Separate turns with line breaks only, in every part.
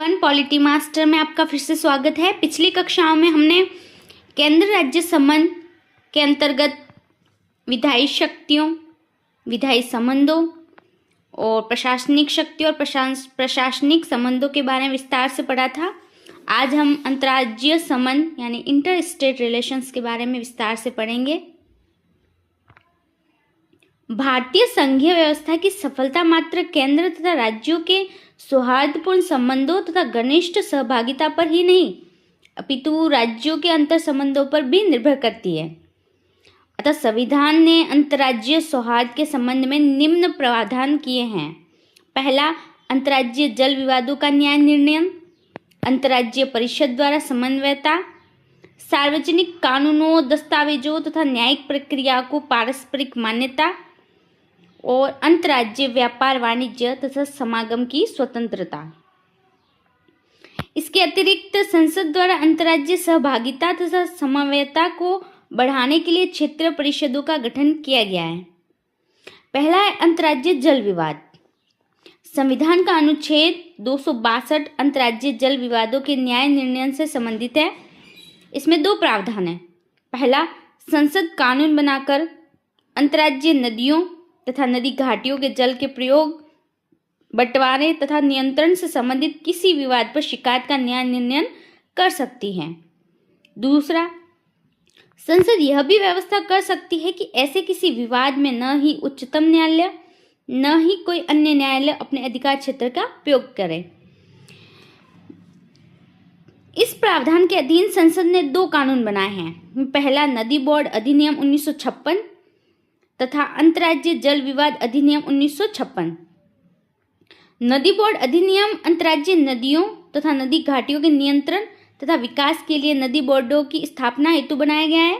Polity master में आपका फिर से स्वागत है। पिछली कक्षाओं में हमने केंद्र राज्य संबंध के अंतर्गत विधायी शक्तियों, विधायी संबंधों और प्रशासनिक शक्ति और प्रशासनिक संबंधों के बारे में विस्तार से पढ़ा था। आज हम अंतर्राज्यीय संबंध यानी इंटर स्टेट रिलेशंस के बारे में विस्तार से पढ़ेंगे। भारतीय संघीय व्यवस्था की सफलता मात्र केंद्र तथा राज्यों के सौहार्दपूर्ण संबंधों तथा घनिष्ठ सहभागिता पर ही नहीं अपितु राज्यों के अंतर संबंधों पर भी निर्भर करती है। अतः संविधान ने अंतर्राज्यीय सौहार्द के संबंध में निम्न प्रावधान किए हैं। पहला, अंतर्राज्यीय जल विवादों का न्याय निर्णय, अंतर्राज्यीय परिषद द्वारा समन्वयता, सार्वजनिक कानूनों, दस्तावेजों तथा न्यायिक प्रक्रिया को पारस्परिक मान्यता और अंतर्राज्यीय व्यापार, वाणिज्य तथा समागम की स्वतंत्रता। इसके अतिरिक्त संसद द्वारा अंतर्राज्यीय सहभागिता तथा समन्वयता को बढ़ाने के लिए क्षेत्रीय परिषदों का गठन किया गया है। पहला है अंतर्राज्यीय जल विवाद। संविधान का अनुच्छेद 262 अंतर्राज्यीय जल विवादों के न्याय निर्णय से संबंधित है। इसमें दो प्रावधान है। पहला, संसद कानून बनाकर अंतर्राज्यीय नदियों तथा नदी घाटियों के जल के प्रयोग, बंटवारे तथा नियंत्रण से संबंधित किसी विवाद पर शिकायत का न्याय निर्णय कर सकती है। दूसरा, संसद यह भी व्यवस्था कर सकती है कि ऐसे किसी विवाद में न ही उच्चतम न्यायालय न ही कोई अन्य न्यायालय अपने अधिकार क्षेत्र का प्रयोग करे। इस प्रावधान के अधीन संसद ने दो कानून बनाए हैं। पहला, नदी बोर्ड अधिनियम 1956 तथा अंतर्राज्यीय जल विवाद अधिनियम 1956। नदी बोर्ड अधिनियम अंतर्राज्यीय नदियों तथा नदी घाटियों के नियंत्रण तथा विकास के लिए नदी बोर्डों की स्थापना हेतु बनाया गया है।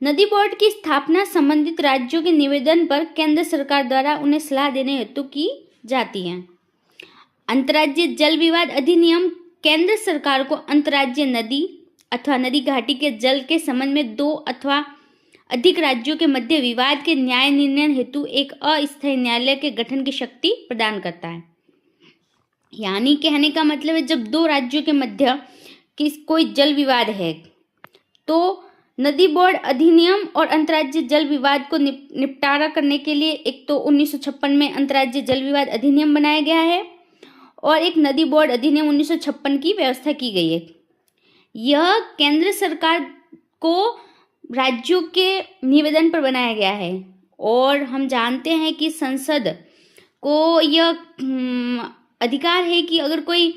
नदी बोर्ड की स्थापना संबंधित राज्यों के निवेदन पर केंद्र सरकार द्वारा उन्हें सलाह देने हेतु की जाती है। अंतर्राज्यीय जल विवाद अधिनियम केंद्र सरकार को अंतर्राज्यीय नदी अथवा नदी घाटी के जल के संबंध में दो अथवा अधिक राज्यों के मध्य विवाद के न्याय निर्णय हेतु एक अस्थायी न्यायालय के गठन की शक्ति प्रदान करता है। यानी कहने का मतलब है, जब दो राज्यों के मध्य कोई जल विवाद है तो नदी बोर्ड अधिनियम और अंतर्राज्यीय जल विवाद को निपटारा करने के लिए एक तो 1956 में अंतर्राज्यीय जल विवाद अधिनियम बनाया गया है और एक नदी बोर्ड अधिनियम 1956 की व्यवस्था की गई है। यह केंद्र सरकार को राज्यों के निवेदन पर बनाया गया है और हम जानते हैं कि संसद को यह अधिकार है कि अगर कोई